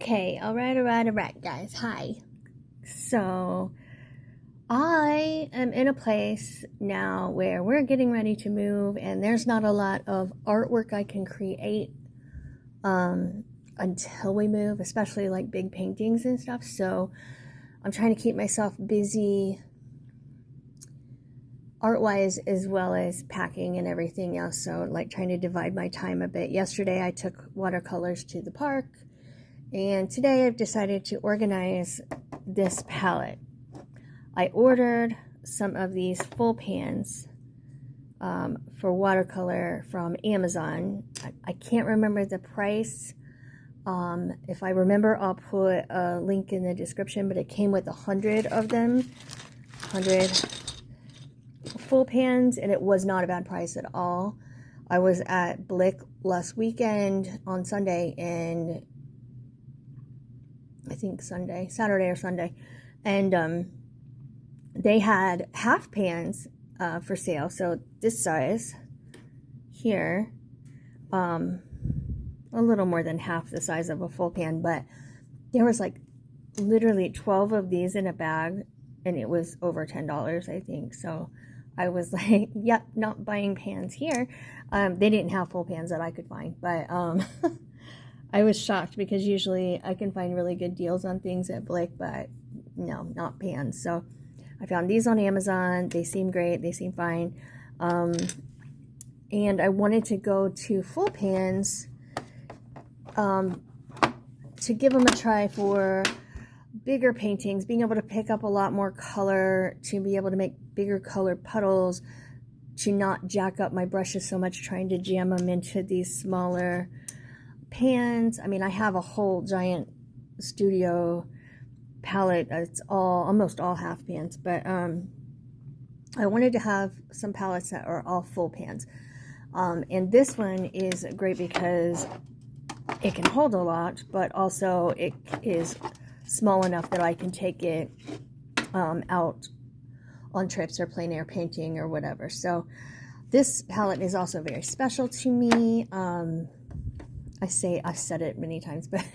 Okay, alright, guys. Hi. So, I am in a place now where we're getting ready to move, and there's not a lot of artwork I can create until we move, especially like big paintings and stuff. So, I'm trying to keep myself busy art-wise as well as packing and everything else. So, like trying to divide my time a bit. Yesterday, I took watercolors to the park. And today I've decided to organize this palette. I ordered some of these full pans for watercolor from Amazon. I can't remember the price. If I remember, I'll put a link in the description, but it came with 100 of them, 100 full pans, and it was not a bad price at all. I was at Blick last weekend on Sunday, and I think Saturday or Sunday, and they had half pans for sale. So this size here, a little more than half the size of a full pan, but there was like literally 12 of these in a bag, and it was over $10, I think. So I was like, yep, not buying pans here. They didn't have full pans that I could find, but I was shocked because usually I can find really good deals on things at Blick, but no, not pans. So I found these on Amazon. They seem great. They seem fine. And I wanted to go to full pans to give them a try for bigger paintings, being able to pick up a lot more color, to be able to make bigger colored puddles, to not jack up my brushes so much trying to jam them into these smaller pans. I mean, I have a whole giant studio palette. It's almost all half pans, but I wanted to have some palettes that are all full pans. And this one is great because it can hold a lot, but also it is small enough that I can take it out on trips or plein air painting or whatever. So this palette is also very special to me. I've said it many times, but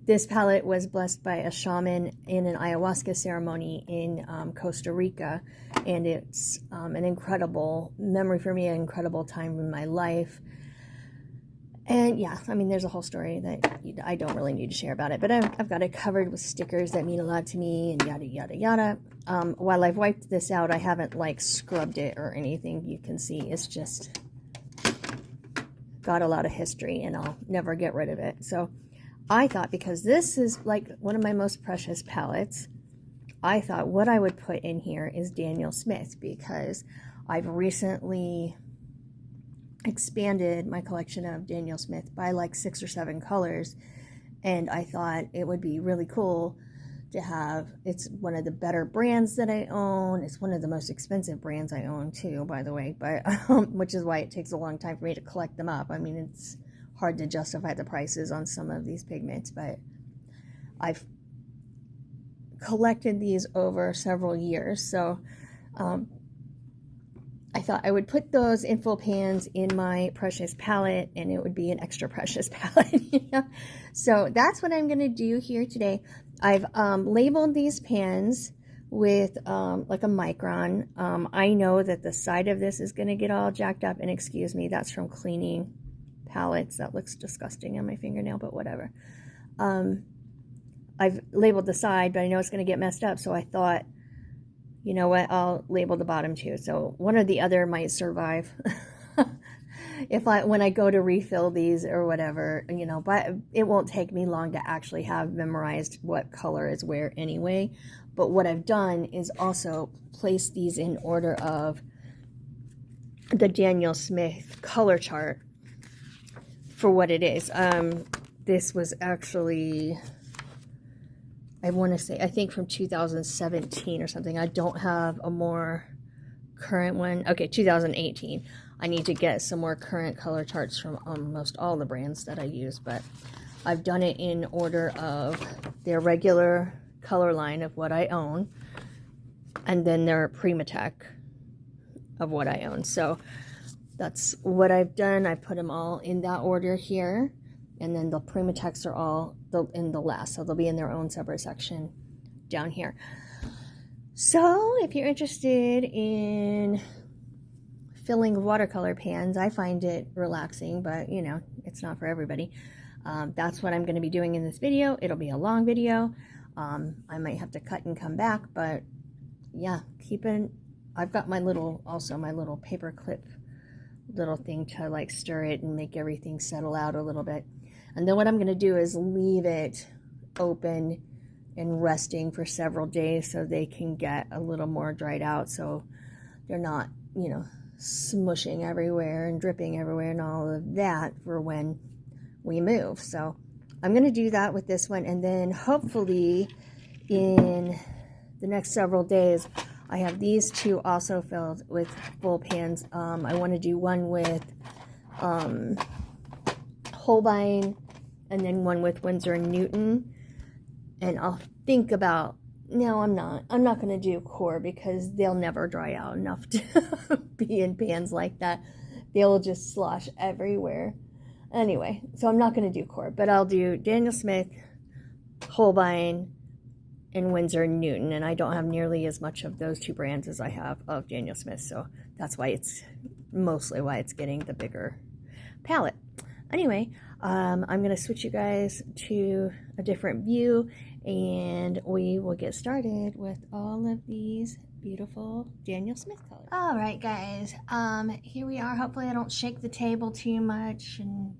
this palette was blessed by a shaman in an ayahuasca ceremony in Costa Rica, and it's an incredible memory for me, an incredible time in my life. And yeah, I mean, there's a whole story that I don't really need to share about it, but I've got it covered with stickers that mean a lot to me and yada, yada, yada. While I've wiped this out, I haven't like scrubbed it or anything. You can see it's just got a lot of history, and I'll never get rid of it. So I thought, because this is like one of my most precious palettes, I thought what I would put in here is Daniel Smith, because I've recently expanded my collection of Daniel Smith by like 6 or 7 colors, and I thought it would be really cool to have. It's one of the better brands that I own. It's one of the most expensive brands I own too, by the way, but which is why it takes a long time for me to collect them up. I mean, it's hard to justify the prices on some of these pigments, but I've collected these over several years. So I thought I would put those in full pans in my precious palette, and it would be an extra precious palette. You know? So that's what I'm going to do here today. I've labeled these pans with like a micron. I know that the side of this is going to get all jacked up, and excuse me, that's from cleaning palettes. That looks disgusting on my fingernail, but whatever. I've labeled the side, but I know it's going to get messed up, so I thought, you know what, I'll label the bottom too. So one or the other might survive when I go to refill these or whatever, you know, but it won't take me long to actually have memorized what color is where anyway. But what I've done is also place these in order of the Daniel Smith color chart for what it is. This was actually, I want to say, I think from 2017 or something. I don't have a more current one. Okay, 2018. I need to get some more current color charts from almost all the brands that I use, but I've done it in order of their regular color line of what I own, and then their Primatech of what I own. So that's what I've done. I put them all in that order here. And then the Prima-Tex are all in the last, so they'll be in their own separate section down here. So if you're interested in filling watercolor pans, I find it relaxing, but you know, it's not for everybody. That's what I'm going to be doing in this video. It'll be a long video. I might have to cut and come back, but yeah, I've got my little paper clip little thing to like stir it and make everything settle out a little bit. And then what I'm going to do is leave it open and resting for several days so they can get a little more dried out, so they're not, you know, smushing everywhere and dripping everywhere and all of that for when we move. So I'm going to do that with this one, and then hopefully in the next several days I have these two also filled with full pans. I want to do one with Holbein and then one with Winsor & Newton, and I'll think about, no, I'm not going to do Core because they'll never dry out enough to be in pans like that. They'll just slosh everywhere. Anyway, so I'm not going to do Core, but I'll do Daniel Smith, Holbein, and Winsor & Newton, and I don't have nearly as much of those two brands as I have of Daniel Smith, so that's why it's mostly why it's getting the bigger palette. Anyway, I'm going to switch you guys to a different view, and we will get started with all of these beautiful Daniel Smith colors. All right, guys, here we are. Hopefully I don't shake the table too much and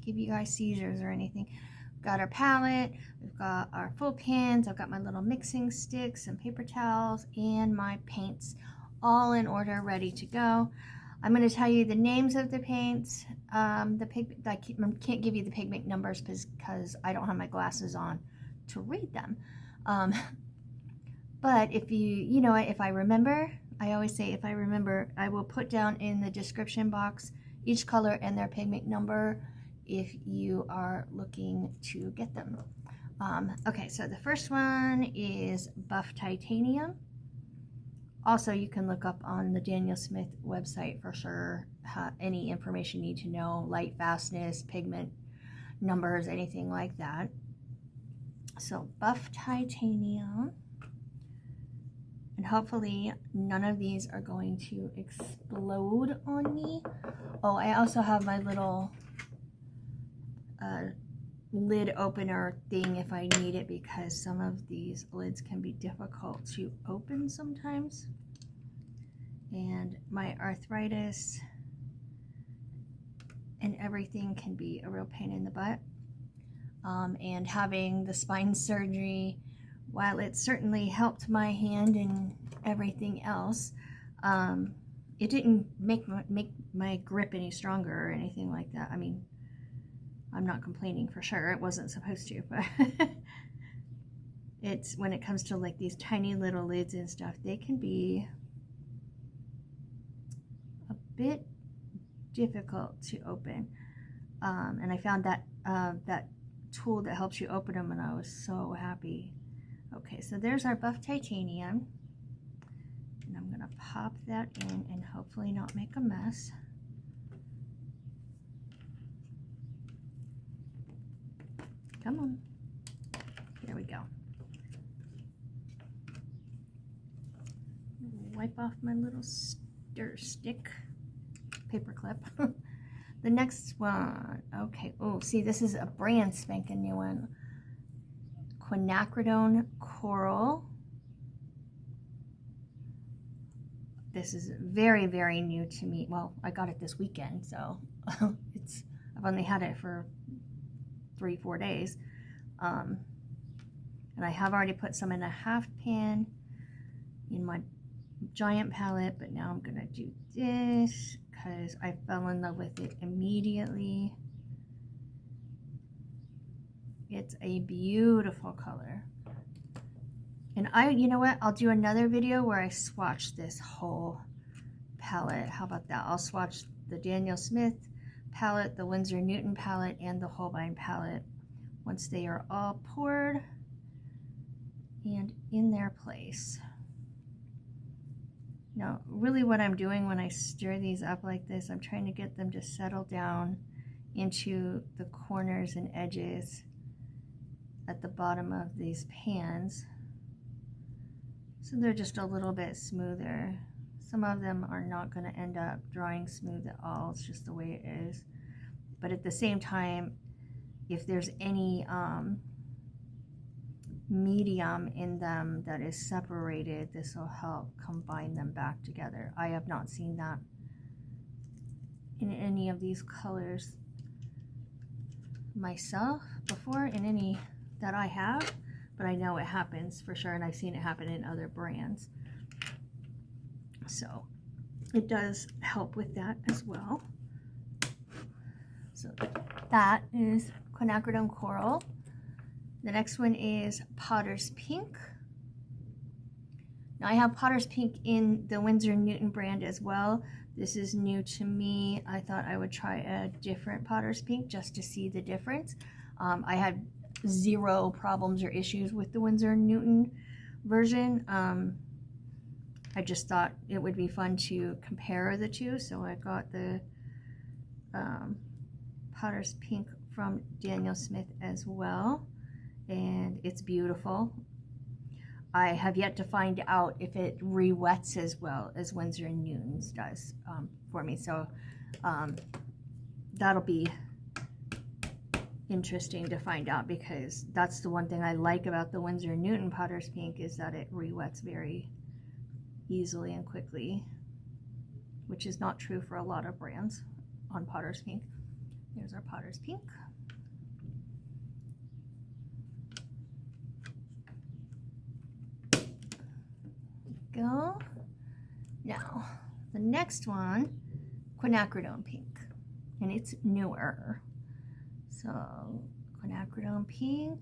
give you guys seizures or anything. We've got our palette, we've got our full pans, I've got my little mixing sticks and paper towels and my paints all in order, ready to go. I'm going to tell you the names of the paints. I can't give you the pigment numbers because I don't have my glasses on to read them. But if if I remember, I always say if I remember, I will put down in the description box each color and their pigment number if you are looking to get them. Okay, so the first one is Buff Titanium. Also, you can look up on the Daniel Smith website for sure any information you need to know, light fastness, pigment numbers, anything like that. So Buff Titanium, and hopefully none of these are going to explode on me. Oh, I also have my little lid opener thing if I need it, because some of these lids can be difficult to open sometimes, and my arthritis and everything can be a real pain in the butt. And having the spine surgery, while it certainly helped my hand and everything else, it didn't make my grip any stronger or anything like that. I mean, I'm not complaining, for sure. It wasn't supposed to, but it's when it comes to like these tiny little lids and stuff, they can be a bit difficult to open. And I found that that tool that helps you open them, and I was so happy. Okay, so there's our Buff Titanium, and I'm gonna pop that in and hopefully not make a mess. Come on. There we go. Wipe off my little stir stick paper clip. The next one, okay. Oh, see, this is a brand spanking new one. Quinacridone Coral. This is very, very new to me. Well, I got it this weekend, so I've only had it for 3-4 days. And I have already put some in a half pan in my giant palette, but now I'm gonna do this because I fell in love with it immediately. It's a beautiful color. And you know what? I'll do another video where I swatch this whole palette. How about that? I'll swatch the Daniel Smith palette, the Winsor & Newton palette, and the Holbein palette once they are all poured and in their place. Now, really what I'm doing when I stir these up like this, I'm trying to get them to settle down into the corners and edges at the bottom of these pans, so they're just a little bit smoother. Some of them are not going to end up drying smooth at all, it's just the way it is. But at the same time, if there's any medium in them that is separated, this will help combine them back together. I have not seen that in any of these colors myself before, in any that I have, but I know it happens for sure, and I've seen it happen in other brands. So it does help with that as well. So that is quinacridone coral. The next one is Potter's Pink. Now I have Potter's Pink in the Winsor & Newton brand as well. This is new to me. I thought I would try a different Potter's Pink just to see the difference. I had zero problems or issues with the Winsor & Newton version. I just thought it would be fun to compare the two, so I got the Potter's Pink from Daniel Smith as well, and it's beautiful. I have yet to find out if it re-wets as well as Winsor & Newton's does for me, so that'll be interesting to find out, because that's the one thing I like about the Winsor & Newton Potter's Pink, is that it re-wets very easily and quickly, which is not true for a lot of brands on Potter's Pink. There's our Potter's Pink. Go. Now, the next one, quinacridone pink, and it's newer. So, quinacridone pink.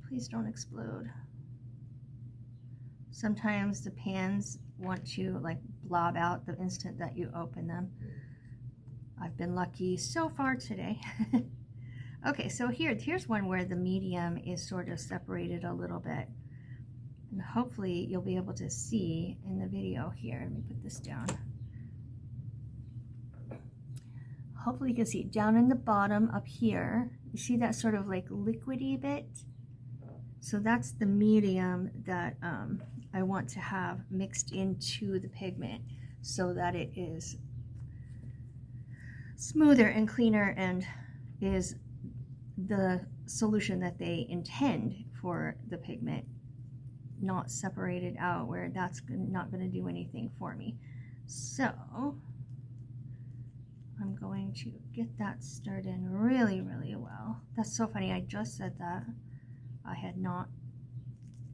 Please don't explode. Sometimes the pans want to like blob out the instant that you open them. I've been lucky so far today. Okay, so here's one where the medium is sort of separated a little bit. And hopefully you'll be able to see in the video here. Let me put this down. Hopefully you can see down in the bottom up here. You see that sort of like liquidy bit? So that's the medium that I want to have mixed into the pigment so that it is smoother and cleaner and is the solution that they intend for the pigment, not separated out where that's not going to do anything for me. So I'm going to get that stirred in really, really well. That's so funny, I just said that. I had not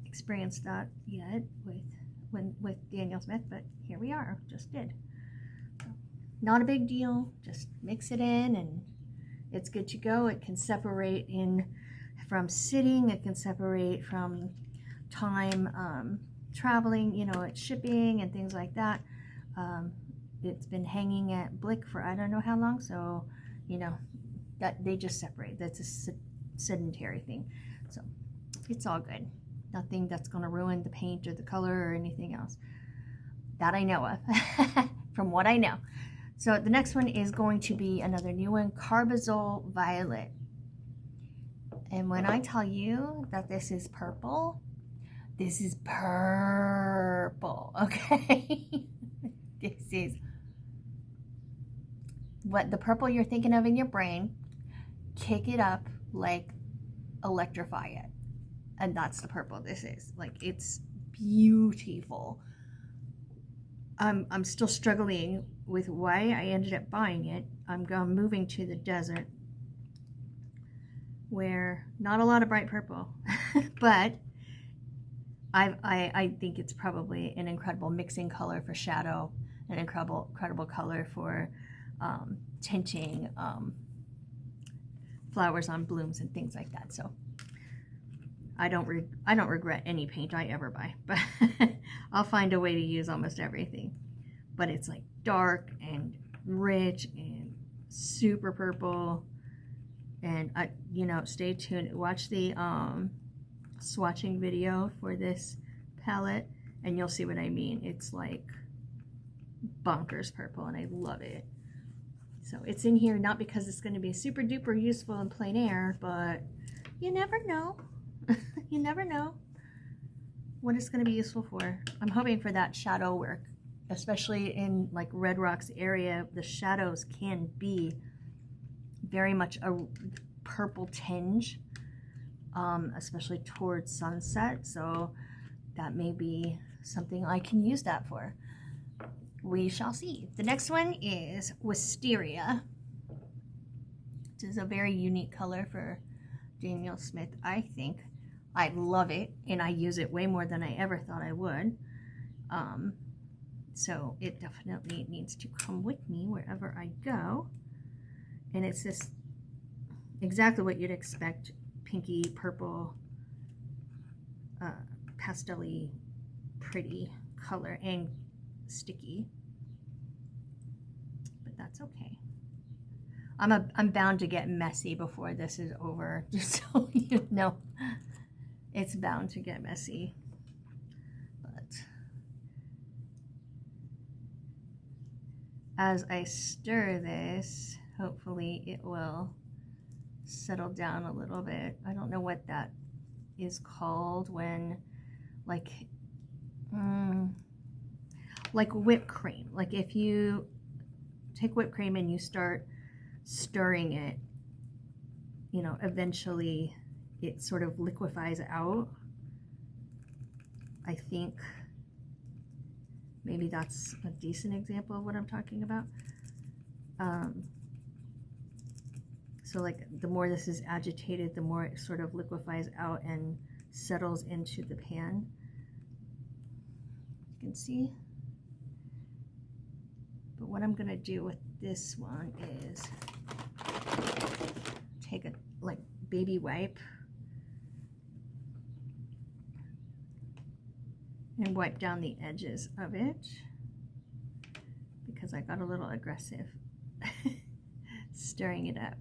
experienced that yet with Daniel Smith, but here we are, just did. Not a big deal, just mix it in and it's good to go. It can separate in from sitting, it can separate from time traveling, you know, it's shipping and things like that. It's been hanging at Blick for I don't know how long, so you know that they just separate. That's a sedentary thing, so it's all good. Nothing that's going to ruin the paint or the color or anything else that I know of from what I know. So the next one is going to be another new one, Carbazole Violet. And when I tell you that this is purple, this is purple, okay? This is what the purple you're thinking of in your brain. Kick it up, like electrify it. And that's the purple this is. Like, it's beautiful. I'm still struggling with why I ended up buying it. I'm moving to the desert where not a lot of bright purple, but I think it's probably an incredible mixing color for shadow, an incredible color for tinting flowers on blooms and things like that. So I don't regret any paint I ever buy, but I'll find a way to use almost everything. But it's like dark and rich and super purple, and you know, stay tuned. Watch the swatching video for this palette, and you'll see what I mean. It's like bonkers purple, and I love it. So it's in here not because it's going to be super duper useful in plein air, but you never know. You never know what it's going to be useful for. I'm hoping for that shadow work, especially in like Red Rocks area. The shadows can be very much a purple tinge, especially towards sunset. So that may be something I can use that for. We shall see. The next one is Wisteria. This is a very unique color for Daniel Smith, I think. I love it, and I use it way more than I ever thought I would. So it definitely needs to come with me wherever I go. And it's this exactly what you'd expect, pinky purple, pastel-y, pretty color, and sticky. But that's okay. I'm bound to get messy before this is over, just so you know. It's bound to get messy. But as I stir this, hopefully it will settle down a little bit. I don't know what that is called when, like whipped cream. Like if you take whipped cream and you start stirring it, you know, eventually it sort of liquefies out. I think maybe that's a decent example of what I'm talking about. So like the more this is agitated, the more it sort of liquefies out and settles into the pan. You can see. But what I'm gonna do with this one is take a like baby wipe and wipe down the edges of it, because I got a little aggressive stirring it up,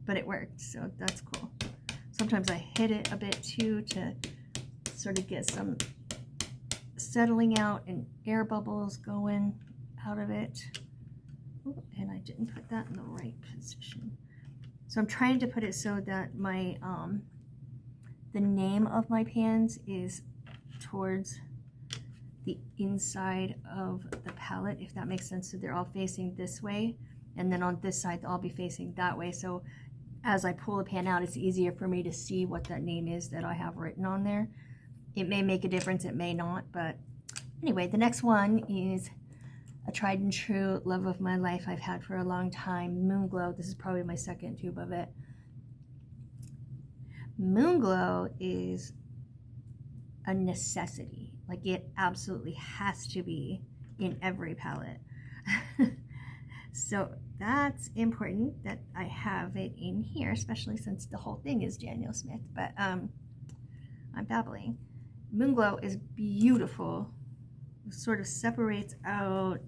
but it worked, so that's cool. Sometimes I hit it a bit too to sort of get some settling out and air bubbles going out of it. Ooh, and I didn't put that in the right position. So I'm trying to put it so that my the name of my pans is towards the inside of the palette, if that makes sense. So they're all facing this way, and then on this side they'll all be facing that way. So as I pull the pan out, it's easier for me to see what that name is that I have written on there. It may make a difference, it may not, but anyway, the next one is a tried and true love of my life I've had for a long time, Moonglow. This is probably my second tube of it. Moonglow is a necessity. Like it absolutely has to be in every palette. So that's important that I have it in here, especially since the whole thing is Daniel Smith. But I'm babbling. Moonglow is beautiful. It sort of separates out.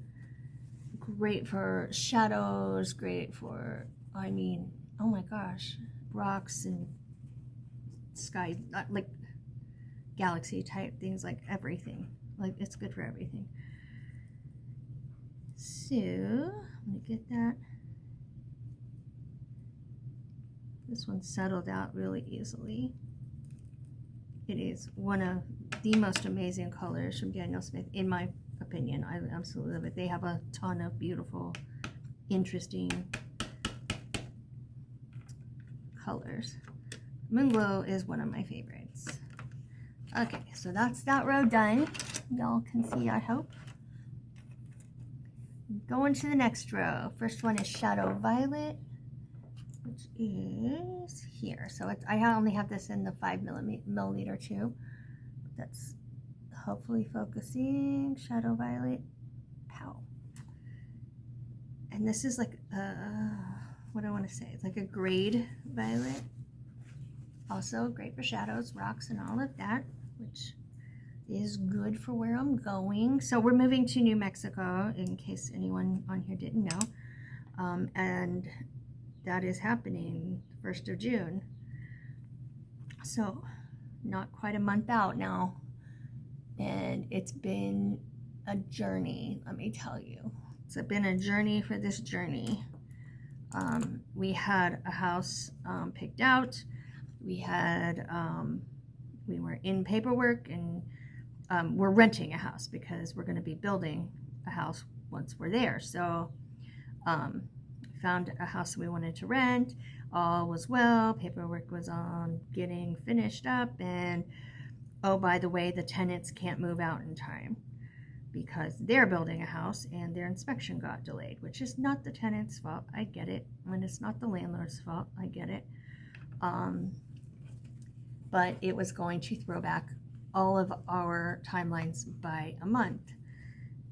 Great for shadows, great for, I mean, oh my gosh, rocks and sky, like galaxy type things, like everything. Like it's good for everything. So I'm gonna get that. This one settled out really easily. It is one of the most amazing colors from Daniel Smith, in my opinion. I absolutely love it. They have a ton of beautiful, interesting colors. Moonglow is one of my favorites. Okay, so that's that row done. Y'all can see, I hope. Going to the next row. First one is Shadow Violet, which is here. So I only have this in the 5mm tube. That's hopefully focusing. Shadow Violet, pow. And this is like what do I want to say? It's like a grade violet. Also great for shadows, rocks, and all of that, which is good for where I'm going. So we're moving to New Mexico, in case anyone on here didn't know. And that is happening 1st of June. So not quite a month out now. And it's been a journey, let me tell you. It's been a journey for this journey. We had a house picked out. We had, we were in paperwork, and we're renting a house because we're going to be building a house once we're there. So found a house we wanted to rent. All was well. Paperwork was on getting finished up, and oh, by the way, the tenants can't move out in time because they're building a house and their inspection got delayed, which is not the tenant's fault. I get it. And it's not the landlord's fault. I get it. But it was going to throw back all of our timelines by a month.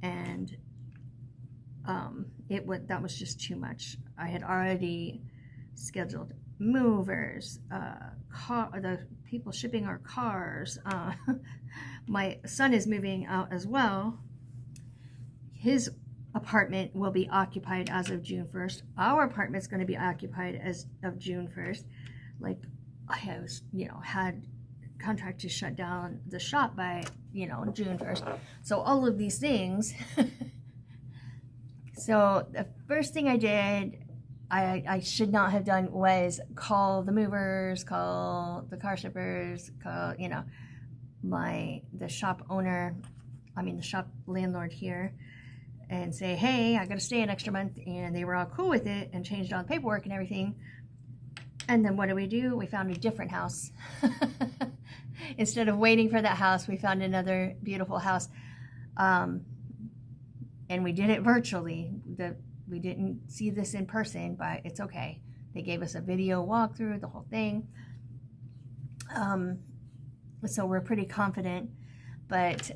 And that was just too much. I had already scheduled movers, the people shipping our cars. My son is moving out as well. His apartment will be occupied as of June 1st. Our apartment's going to be occupied as of June 1st. Like, I was, had contract to shut down the shop by, June 1st. So all of these things. So the first thing I did, I should not have done, was call the movers, call the car shippers, call, the shop owner, the shop landlord here, and say, hey, I got to stay an extra month. And they were all cool with it and changed all the paperwork and everything. And then what do? We found a different house. Instead of waiting for that house, we found another beautiful house. And we did it virtually. We didn't see this in person, but it's okay. They gave us a video walkthrough, the whole thing. So we're pretty confident. But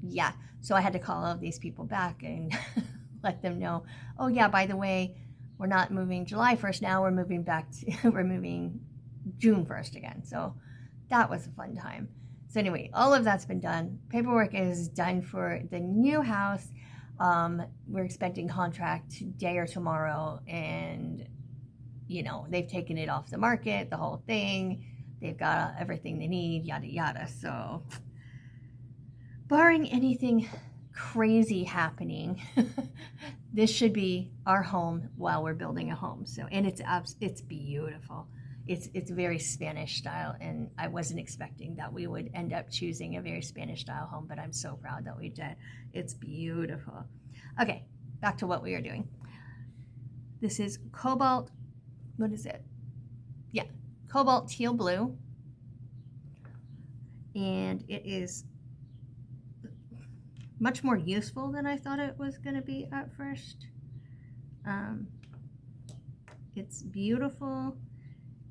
yeah, so I had to call all of these people back and let them know, oh yeah, by the way, we're not moving July 1st now, we're moving we're moving June 1st again. So that was a fun time. So anyway, all of that's been done. Paperwork is done for the new house. We're expecting contract today or tomorrow, and they've taken it off the market, the whole thing. They've got everything they need, yada yada. So barring anything crazy happening, this should be our home while we're building a home. So, and it's beautiful. It's very Spanish style, and I wasn't expecting that we would end up choosing a very Spanish style home, but I'm so proud that we did. It's beautiful. Okay, back to what we are doing. This is cobalt, what is it? Yeah, cobalt teal blue, and it is much more useful than I thought it was going to be at first. It's beautiful,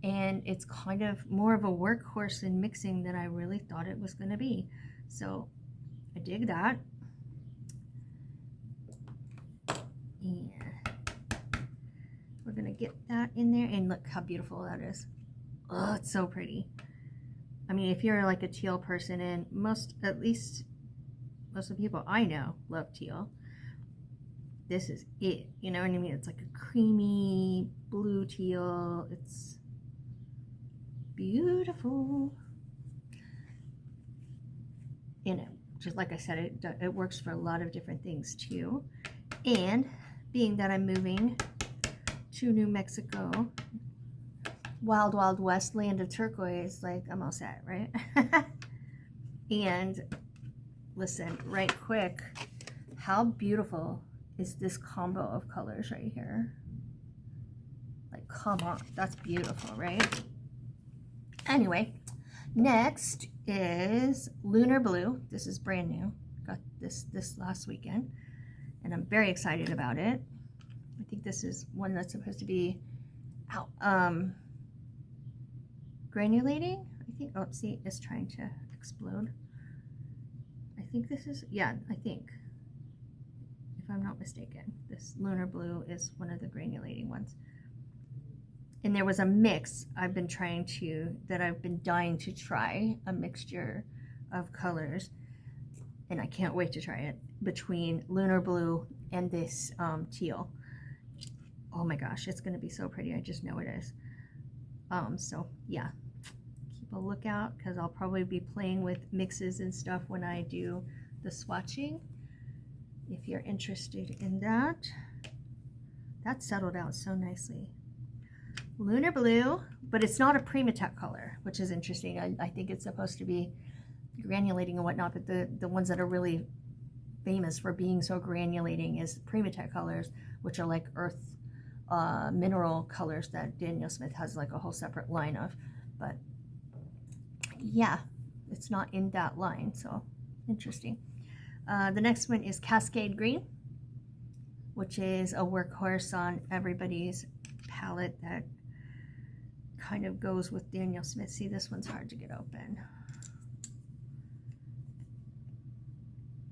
and it's kind of more of a workhorse in mixing than I really thought it was going to be. So I dig that. And we're going to get that in there, and look how beautiful that is. Oh, it's so pretty. If you're like a teal person, and most of the people I know love teal, this is it. You know what I mean? It's like a creamy blue teal. It's beautiful. Just like I said, it works for a lot of different things too. And being that I'm moving to New Mexico, wild, wild west, land of turquoise, like I'm all set, right? And listen, right quick, how beautiful is this combo of colors right here? Like, come on, that's beautiful, right? Anyway, next is Lunar Blue. This is brand new. Got this last weekend, and I'm very excited about it. I think this is one that's supposed to be out, granulating. I think. Oh, see, it's trying to explode. I think this is, yeah, I think, if I'm not mistaken, this Lunar Blue is one of the granulating ones. And there was a mix I've been dying to try, a mixture of colors, and I can't wait to try it, between Lunar Blue and this teal. Oh my gosh, it's going to be so pretty. I just know it is. So yeah, keep a lookout, because I'll probably be playing with mixes and stuff when I do the swatching, if you're interested in that. That settled out so nicely. Lunar Blue, but it's not a PrimaTek color, which is interesting. I think it's supposed to be granulating and whatnot, but the ones that are really famous for being so granulating is PrimaTek colors, which are like earth mineral colors that Daniel Smith has like a whole separate line of. But yeah, it's not in that line, so interesting. The next one is Cascade Green, which is a workhorse on everybody's palette that kind of goes with Daniel Smith. See, this one's hard to get open.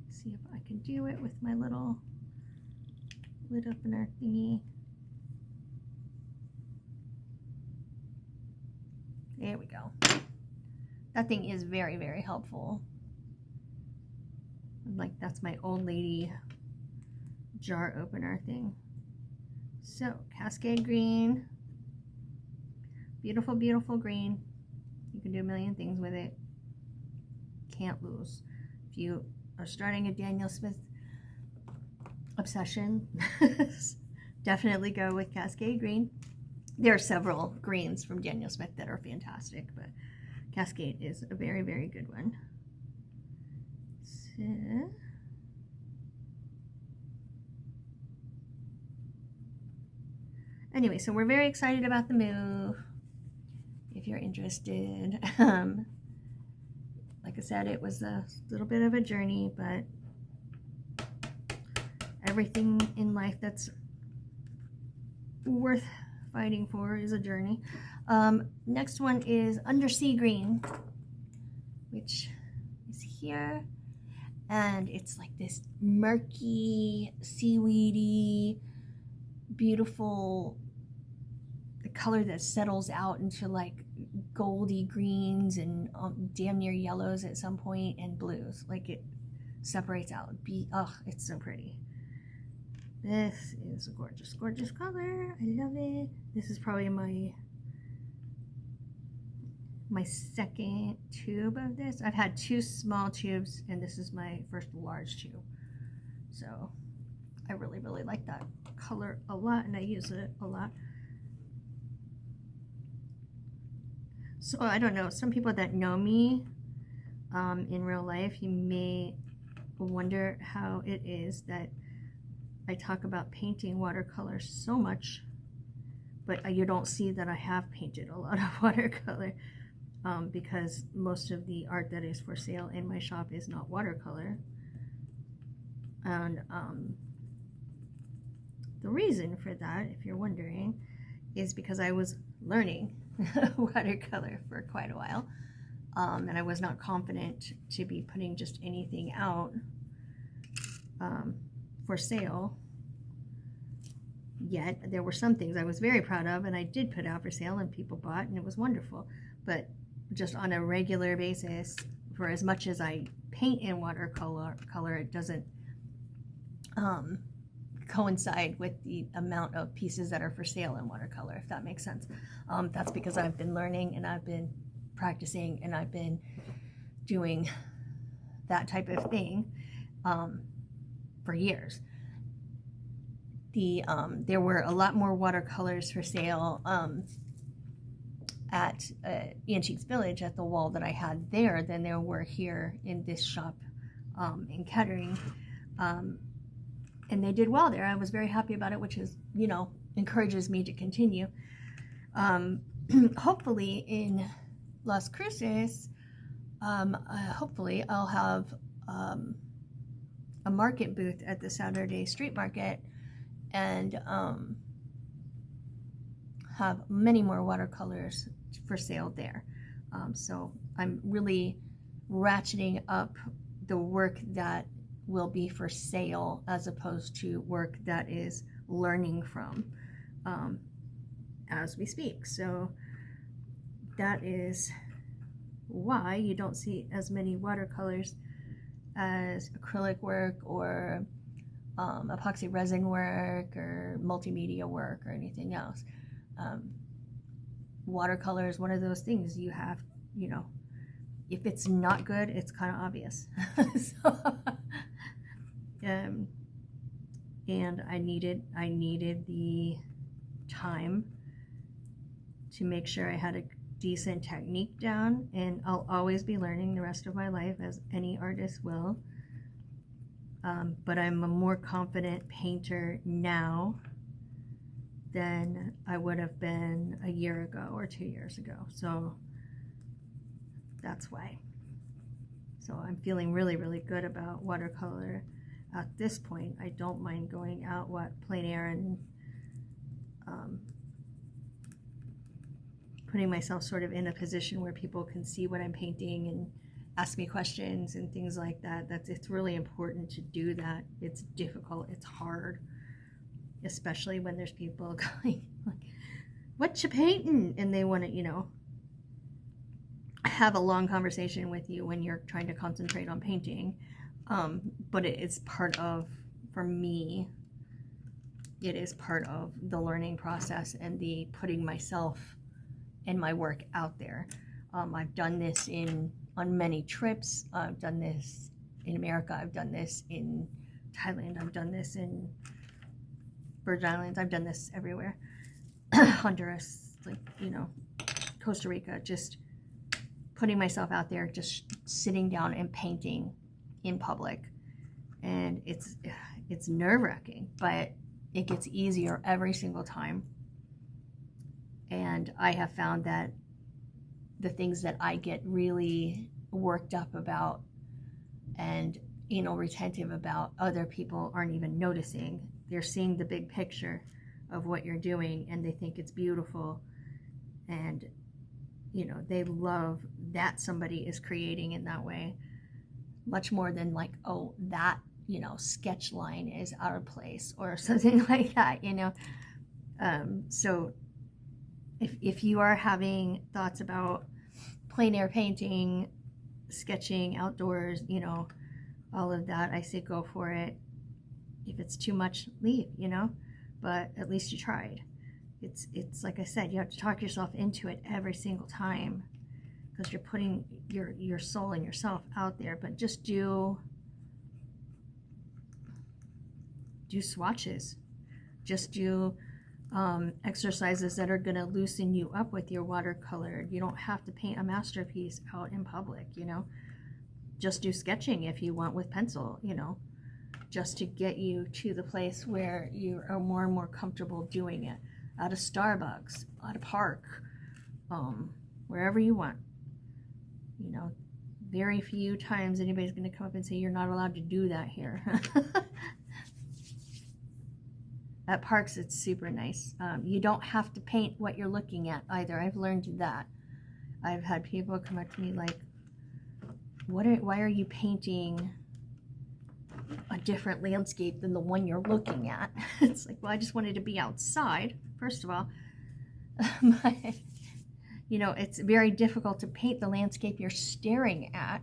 See if I can do it with my little lid opener thingy. There we go. That thing is very, very helpful. Like, that's my old lady jar opener thing. So, Cascade Green. Beautiful, beautiful green. You can do a million things with it. Can't lose. If you are starting a Daniel Smith obsession, definitely go with Cascade Green. There are several greens from Daniel Smith that are fantastic, but Cascade is a very, very good one. So, anyway, so we're very excited about the move. If you're interested, like I said, it was a little bit of a journey, but everything in life that's worth fighting for is a journey. Next one is Undersea Green, which is here, and it's like this murky, seaweedy, beautiful color that settles out into like goldy greens and damn near yellows at some point, and blues. Like, it separates out. Oh, it's so pretty. This is a gorgeous, gorgeous color. I love it. This is probably my second tube of this. I've had 2 small tubes, and this is my first large tube. So I really, really like that color a lot, and I use it a lot. So I don't know, some people that know me in real life, you may wonder how it is that I talk about painting watercolor so much, but you don't see that I have painted a lot of watercolor, because most of the art that is for sale in my shop is not watercolor. And the reason for that, if you're wondering, is because I was learning watercolor for quite a while, and I was not confident to be putting just anything out for sale yet. There were some things I was very proud of, and I did put out for sale, and people bought, and it was wonderful. But just on a regular basis, for as much as I paint in watercolor, it doesn't coincide with the amount of pieces that are for sale in watercolor, if that makes sense. That's because I've been learning, and I've been practicing, and I've been doing that type of thing for years. There were a lot more watercolors for sale at Antiques Village, at the wall that I had there, than there were here in this shop in Kettering. And they did well there. I was very happy about it, which is, you know, encourages me to continue. Hopefully in Las Cruces, hopefully I'll have a market booth at the Saturday Street Market, and have many more watercolors for sale there. So I'm really ratcheting up the work that will be for sale, as opposed to work that is learning from as we speak. So that is why you don't see as many watercolors as acrylic work or epoxy resin work or multimedia work or anything else. Watercolor is one of those things you have, you know, if it's not good, it's kind of obvious. So, and I needed the time to make sure I had a decent technique down, and I'll always be learning the rest of my life, as any artist will. But I'm a more confident painter now than I would have been a year ago or 2 years ago. So that's why. So I'm feeling really, really good about watercolor at this point. I don't mind going out plein air and putting myself sort of in a position where people can see what I'm painting and ask me questions and things like that. It's really important to do that. It's difficult, it's hard, especially when there's people going like, "What you painting?" and they want to, have a long conversation with you when you're trying to concentrate on painting. But it's part of, for me, it is part of the learning process and the putting myself and my work out there. I've done this on many trips. I've done this in America. I've done this in Thailand. I've done this in Virgin Islands. I've done this everywhere. Honduras, Costa Rica, just putting myself out there, just sitting down and painting in public. And it's nerve-wracking, but it gets easier every single time. And I have found that the things that I get really worked up about and retentive about, other people aren't even noticing. They're seeing the big picture of what you're doing and they think it's beautiful, and they love that somebody is creating in that way, much more than like, oh, that sketch line is out of place or something like that. So if you are having thoughts about plein air painting, sketching outdoors, all of that, I say go for it. If it's too much, leave, but at least you tried. It's like I said, you have to talk yourself into it every single time, because you're putting your soul and yourself out there. But just do swatches, just do exercises that are going to loosen you up with your watercolor. You don't have to paint a masterpiece out in public, just do sketching if you want with pencil, just to get you to the place where you are more and more comfortable doing it, at a Starbucks, at a park, wherever you want. Very few times anybody's going to come up and say you're not allowed to do that here. At parks, it's super nice. You don't have to paint what you're looking at either. I've learned that. I've had people come up to me like, why are you painting a different landscape than the one you're looking at? It's like, well, I just wanted to be outside, first of all. But, it's very difficult to paint the landscape you're staring at.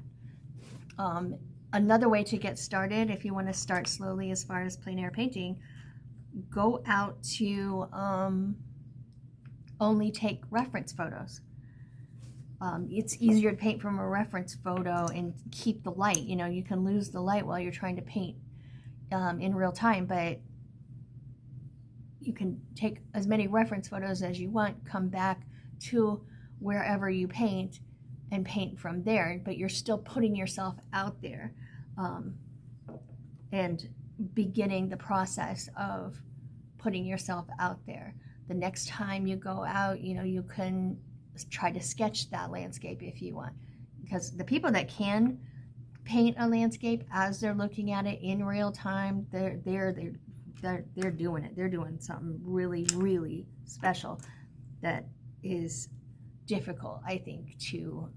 Another way to get started, if you want to start slowly as far as plein air painting, go out to only take reference photos. It's easier to paint from a reference photo and keep the light. You can lose the light while you're trying to paint in real time, but you can take as many reference photos as you want, come back to wherever you paint and paint from there, but you're still putting yourself out there and beginning the process of putting yourself out there. The next time you go out, you can try to sketch that landscape if you want, because the people that can paint a landscape as they're looking at it in real time, they're doing it. They're doing something really, really special that is difficult, I think, to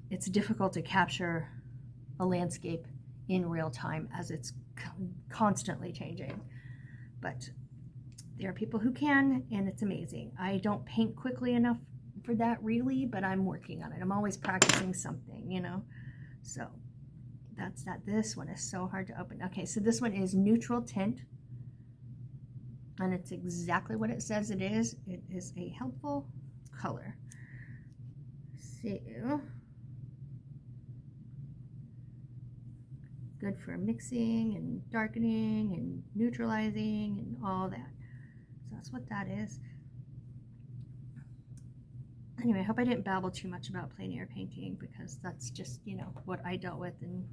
it's difficult to capture a landscape in real time as it's constantly changing. But there are people who can, and it's amazing. I don't paint quickly enough for that, really, but I'm working on it. I'm always practicing something, So that's that. This one is so hard to open. Okay, so this one is neutral tint, and it's exactly what it says it is. It is a helpful color. So good for mixing and darkening and neutralizing and all that. So that's what that is. Anyway, I hope I didn't babble too much about plein air painting, because that's just, you know, what I dealt with and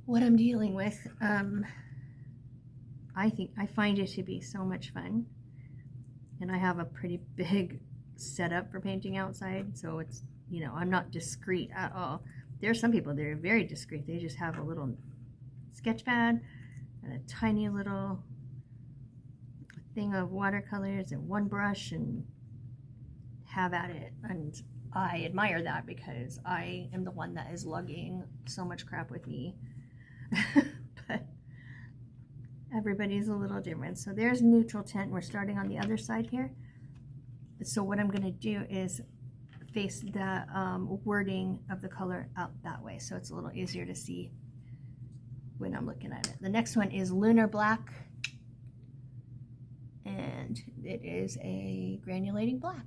what I'm dealing with. I find it to be so much fun, and I have a pretty big setup for painting outside, so it's, you know, I'm not discreet at all. There are some people that are very discreet. They just have a little sketch pad and a tiny little thing of watercolors and one brush and have at it. And I admire that, because I am the one that is lugging so much crap with me. But everybody's a little different. So there's neutral tint. We're starting on the other side here. So what I'm going to do is face the wording of the color out that way, so it's a little easier to see when I'm looking at it. The next one is Lunar Black, and it is a granulating black.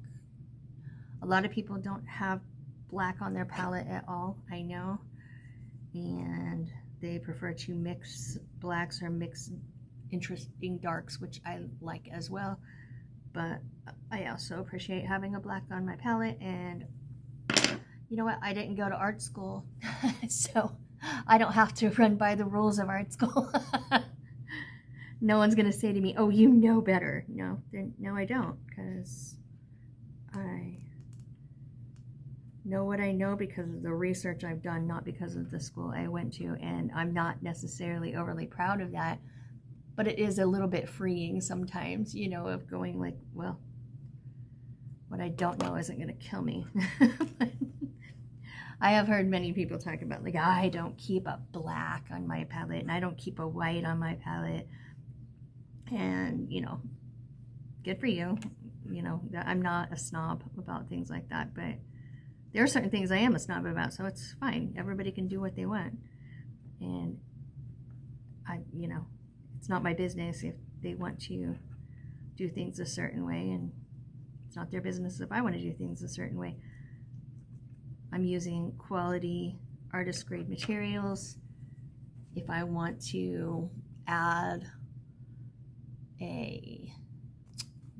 A lot of people don't have black on their palette at all, I know, and they prefer to mix blacks or mix interesting darks, which I like as well. But I also appreciate having a black on my palette, and you know what? I didn't go to art school, so I don't have to run by the rules of art school. No one's gonna say to me, "Oh, you know better." No, no, I don't, because I know what I know because of the research I've done, not because of the school I went to, and I'm not necessarily overly proud of that. But it is a little bit freeing sometimes, you know, of going like, well, what I don't know isn't going to kill me. I have heard many people talk about, like, I don't keep a black on my palette, and I don't keep a white on my palette. And, you know, good for you. You know, I'm not a snob about things like that, but there are certain things I am a snob about, so it's fine. Everybody can do what they want. And you know, it's not my business if they want to do things a certain way, and it's not their business if I want to do things a certain way. I'm using quality artist grade materials. If I want to add a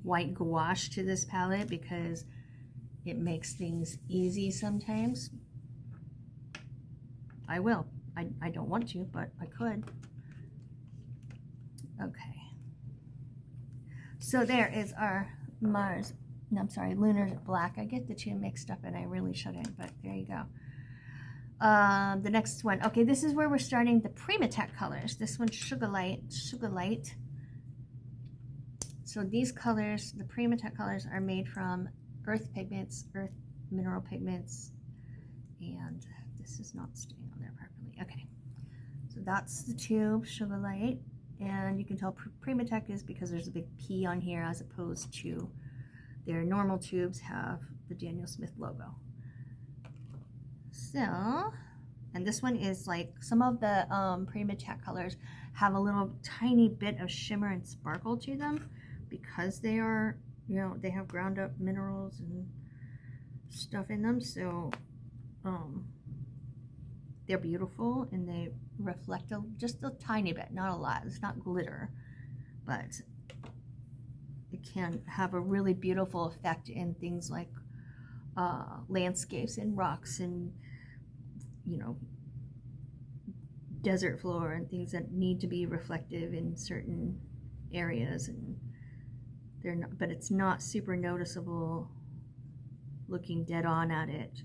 white gouache to this palette because it makes things easy sometimes, I will. I don't want to, but I could. Okay, so there is our Lunar Black. I get the two mixed up and I really shouldn't, but there you go. The next one, okay, this is where we're starting the Primatech colors. This one's Sugar Light. So these colors, the Primatech colors, are made from earth pigments, earth mineral pigments, and this is not staying on there properly. Okay, so that's the tube, Sugar Light. And you can tell Primatech is because there's a big P on here, as opposed to their normal tubes have the Daniel Smith logo. So, and this one is like, some of the Primatech colors have a little tiny bit of shimmer and sparkle to them because they are, you know, they have ground up minerals and stuff in them. So they're beautiful, and they reflect just a tiny bit, not a lot. It's not glitter, but it can have a really beautiful effect in things like landscapes and rocks and, you know, desert floor and things that need to be reflective in certain areas. And they're not, but it's not super noticeable looking dead on at it.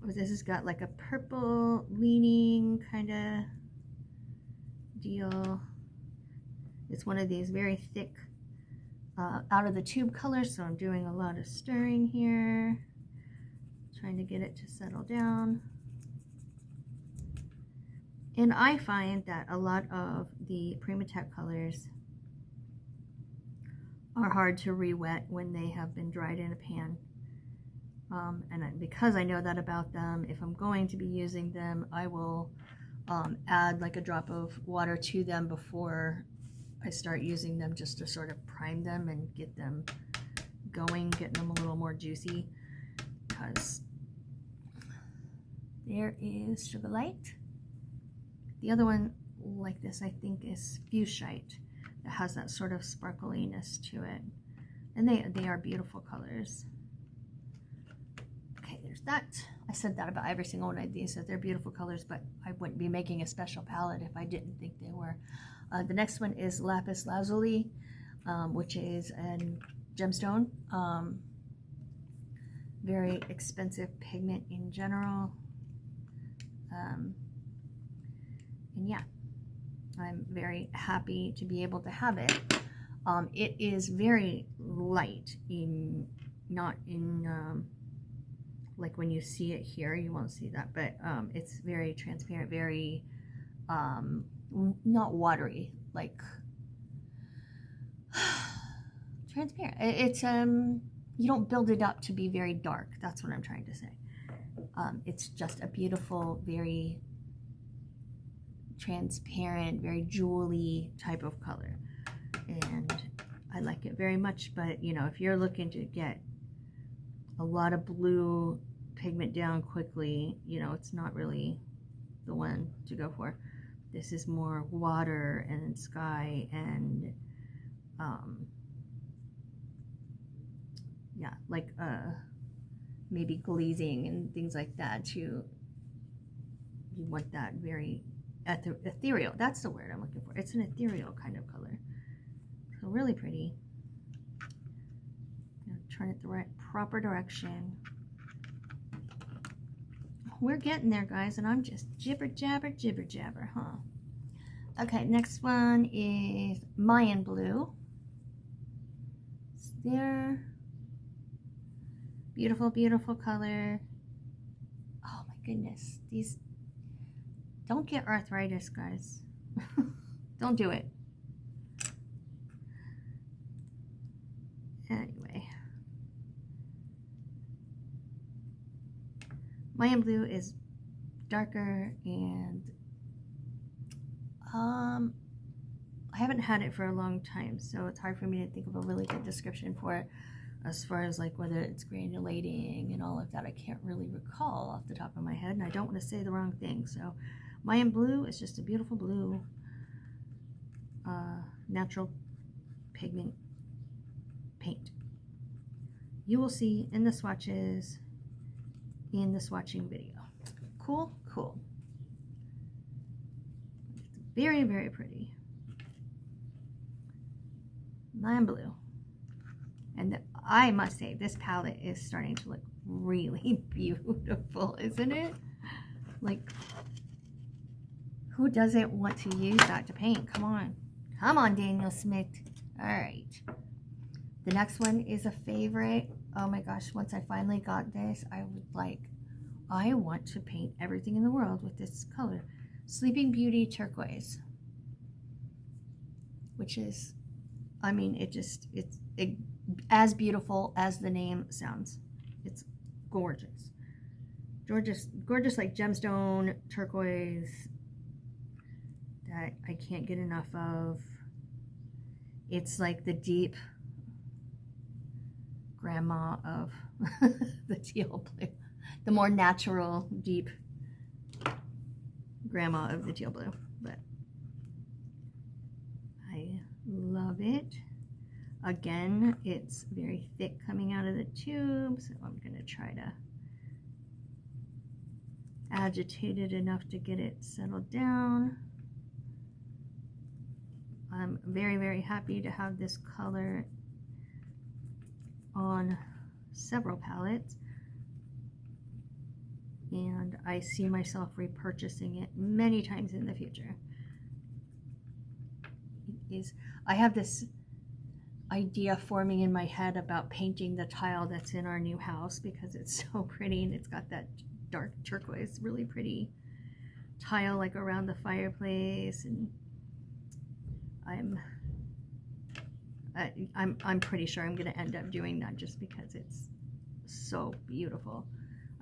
This has got like a purple leaning kind of deal. It's one of these very thick out of the tube colors, so I'm doing a lot of stirring here, trying to get it to settle down. And I find that a lot of the Primatech colors are hard to re-wet when they have been dried in a pan. And because I know that about them, if I'm going to be using them, I will add like a drop of water to them before I start using them, just to sort of prime them and get them going, getting them a little more juicy, because There is Sugar Light. The other one like this, I think, is Fuchsite. That has that sort of sparkliness to it. And they are beautiful colors. Okay, there's that. I said that about every single one of these, that they're beautiful colors, but I wouldn't be making a special palette if I didn't think they were. The next one is Lapis Lazuli, which is a gemstone. Very expensive pigment in general. And yeah, I'm very happy to be able to have it. It is very light, not in like when you see it here, you won't see that, but it's very transparent, very not watery, like transparent. It's you don't build it up to be very dark. That's what I'm trying to say. It's just a beautiful, very transparent, very jewelly type of color, and I like it very much. But you know, if you're looking to get a lot of blue pigment down quickly, you know, it's not really the one to go for. This is more water and sky and yeah, like maybe glazing and things like that. You want that very ethereal. That's the word I'm looking for. It's an ethereal kind of color. So really pretty. Turn it the proper direction. We're getting there, guys, and I'm just jibber jabber, huh? Okay, next one is Mayan Blue. It's there. Beautiful, beautiful color. Oh my goodness. These, don't get arthritis, guys. Don't do it. Anyway. Mayan Blue is darker, and I haven't had it for a long time, so it's hard for me to think of a really good description for it as far as like whether it's granulating and all of that. I can't really recall off the top of my head, and I don't want to say the wrong thing. So Mayan Blue is just a beautiful blue natural pigment paint. You will see in the swatches in the swatching video. Cool, cool. Very, very pretty. Mayan Blue. And I must say, this palette is starting to look really beautiful, isn't it? Like, who doesn't want to use that to paint? Come on. Come on, Daniel Smith. All right. The next one is a favorite. Oh my gosh, once I finally got this, I want to paint everything in the world with this color. Sleeping Beauty Turquoise. Which is, I mean, it's as beautiful as the name sounds. It's gorgeous. Gorgeous like gemstone turquoise that I can't get enough of. It's like the deep grandma of the teal blue. The more natural, deep grandma of the teal blue. But I love it. Again, it's very thick coming out of the tube, so I'm going to try to agitate it enough to get it settled down. I'm very, very happy to have this color on several palettes, and I see myself repurchasing it many times in the future. I have this idea forming in my head about painting the tile that's in our new house because it's so pretty, and it's got that dark turquoise, really pretty tile like around the fireplace, and I'm pretty sure I'm going to end up doing that just because it's so beautiful.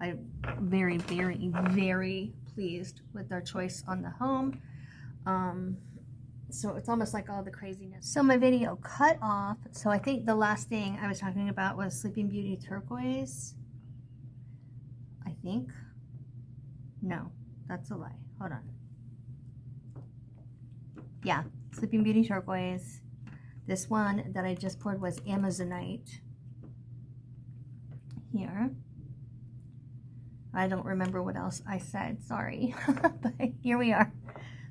I'm very, very, very pleased with their choice on the home. So it's almost like all the craziness. So my video cut off. So I think the last thing I was talking about was Sleeping Beauty Turquoise. I think. No, that's a lie. Hold on. Yeah, Sleeping Beauty turquoise. This one that I just poured was Amazonite. Here. I don't remember what else I said, sorry. But here we are.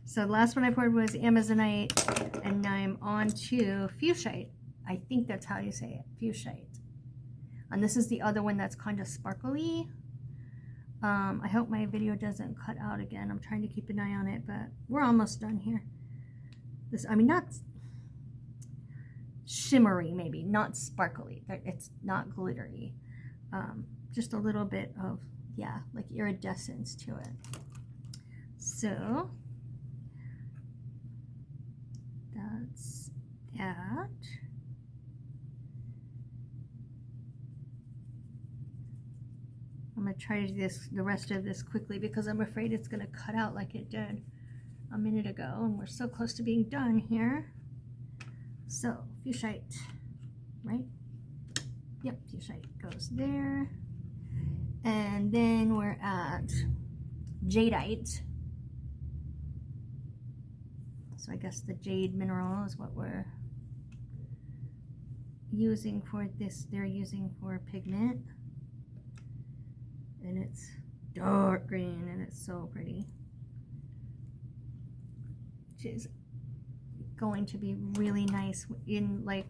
So the last one I poured was Amazonite, and now I'm on to Fuchsite. I think that's how you say it, Fuchsite. And this is the other one that's kind of sparkly. I hope my video doesn't cut out again. I'm trying to keep an eye on it, but we're almost done here. This, I mean, not shimmery maybe, not sparkly. It's not glittery. Just a little bit of, yeah, like iridescence to it. So that's that. I'm going to try to do the rest of this quickly because I'm afraid it's going to cut out like it did a minute ago, and we're so close to being done here. So Fuchsite, right? Yep, Fuchsite goes there. And then we're at Jadeite. So I guess the jade mineral is what we're using for this. They're using for pigment. And it's dark green and it's so pretty. Which is going to be really nice in like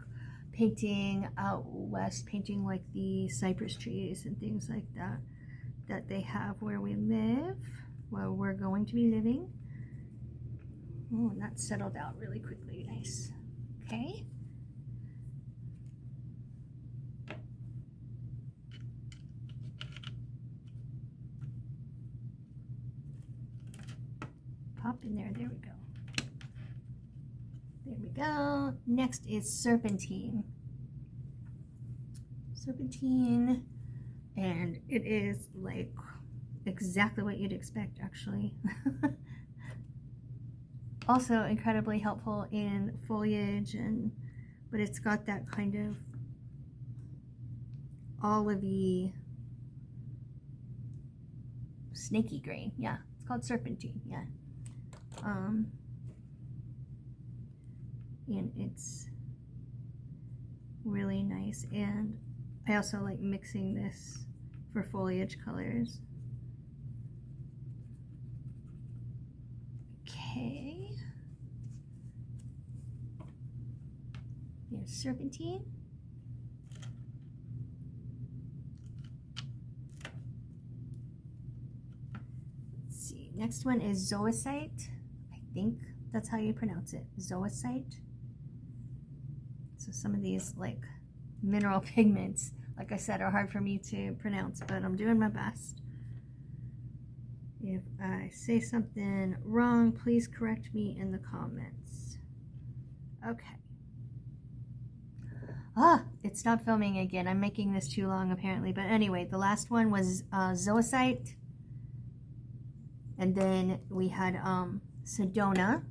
painting out west, painting like the cypress trees and things like that they have where we live, where we're going to be living. Oh, and that settled out really quickly. Nice. Okay. Pop in there. There we go. There we go. Next is Serpentine. Serpentine, and it is like exactly what you'd expect, actually. Also incredibly helpful in foliage, but it's got that kind of olivey, snaky green. Yeah, it's called Serpentine. Yeah. And it's really nice, and I also like mixing this for foliage colors. Okay, here's Serpentine. Let's see, next one is Zoisite. I think that's how you pronounce it, Zoisite. So some of these like mineral pigments, like I said, are hard for me to pronounce, but I'm doing my best. If I say something wrong, please correct me in the comments. Okay. Ah, it stopped filming again. I'm making this too long apparently, but anyway, the last one was Zoisite. And then we had Sedona.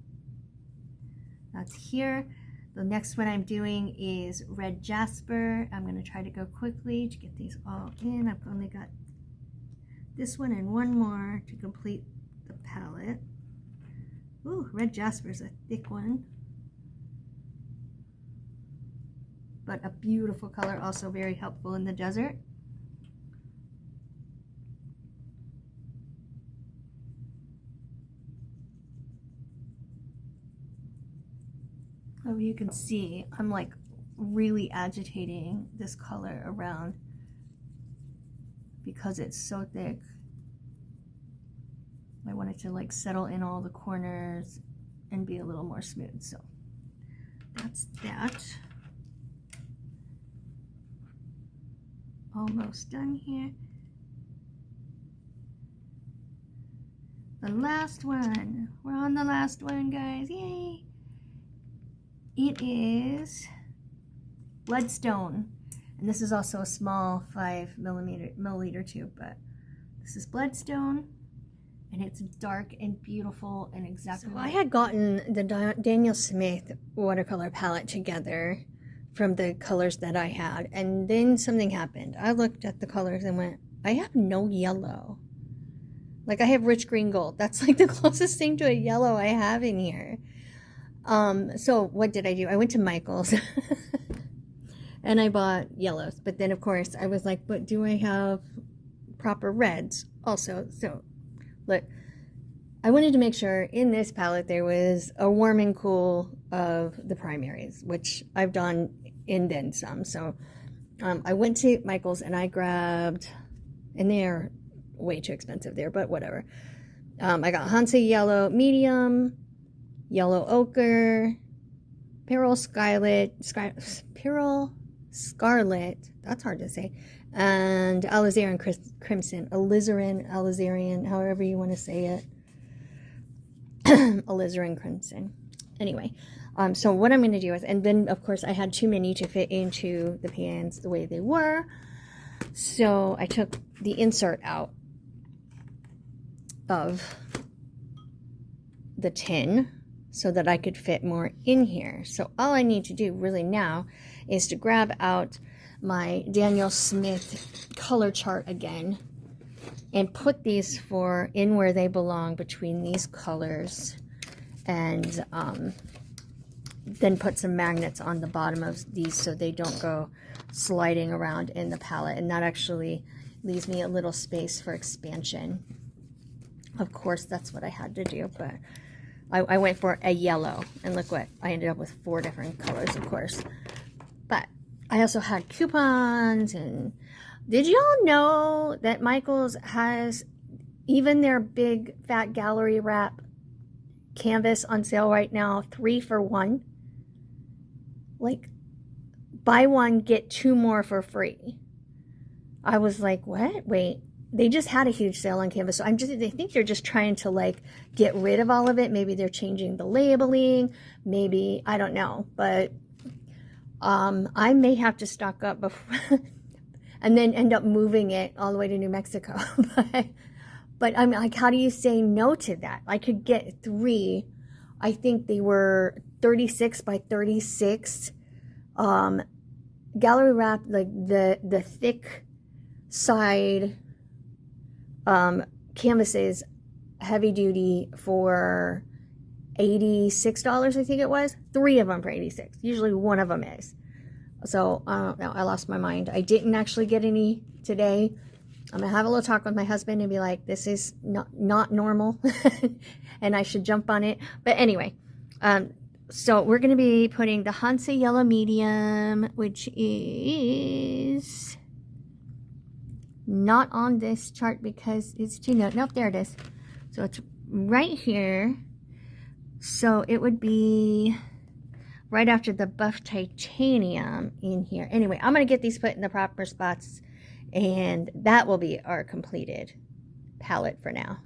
That's here. The next one I'm doing is Red Jasper. I'm going to try to go quickly to get these all in. I've only got this one and one more to complete the palette. Ooh, Red Jasper is a thick one, but a beautiful color, also very helpful in the desert. Oh, you can see I'm like really agitating this color around because it's so thick. I want it to like settle in all the corners and be a little more smooth. So that's that. Almost done here. The last one. We're on the last one, guys. Yay! It is Bloodstone, and this is also a small 5 milliliter tube, but this is Bloodstone, and it's dark and beautiful and exactly. So I had gotten the Daniel Smith watercolor palette together from the colors that I had, and then something happened. I looked at the colors and went, I have no yellow. Like I have rich green gold. That's like the closest thing to a yellow I have in here. So what did I do? I went to Michael's and I bought yellows. But then of course I was like, but do I have proper reds also? So look, I wanted to make sure in this palette there was a warm and cool of the primaries, which I've done and then some. So I went to Michael's and I grabbed, and they're way too expensive there, but whatever. I got Hansa Yellow Medium, Yellow Ochre, Pearl Scarlet, that's hard to say, and Alizarin Crimson, Alizarin, however you want to say it. Alizarin Crimson. Anyway, so what I'm going to do is, and then of course I had too many to fit into the pans the way they were, so I took the insert out of the tin so that I could fit more in here. So all I need to do really now is to grab out my Daniel Smith color chart again and put these in where they belong between these colors, and then put some magnets on the bottom of these so they don't go sliding around in the palette, and that actually leaves me a little space for expansion. Of course, that's what I had to do, but I went for a yellow, and look what I ended up with, 4 different colors, of course. But I also had coupons, and did y'all know that Michael's has even their big fat gallery wrap canvas on sale right now, 3 for 1? Like, buy 1, get 2 more for free. I was like, what? Wait, they just had a huge sale on canvas. So I think they're just trying to like get rid of all of it. Maybe they're changing the labeling. Maybe, I don't know. But I may have to stock up before and then end up moving it all the way to New Mexico. But I'm like, how do you say no to that? I could get 3. I think they were 36 by 36 gallery wrap, like the thick side canvases, heavy duty, for $86, I think it was. 3 of them for $86. Usually one of them is. So I don't know, I lost my mind. I didn't actually get any today. I'm gonna have a little talk with my husband and be like, this is not normal and I should jump on it. But anyway, so we're gonna be putting the Hansa Yellow Medium, which is not on this chart because it's too nope, there it is. So it's right here. So it would be right after the Buff Titanium in here. Anyway, I'm going to get these put in the proper spots, and that will be our completed palette for now.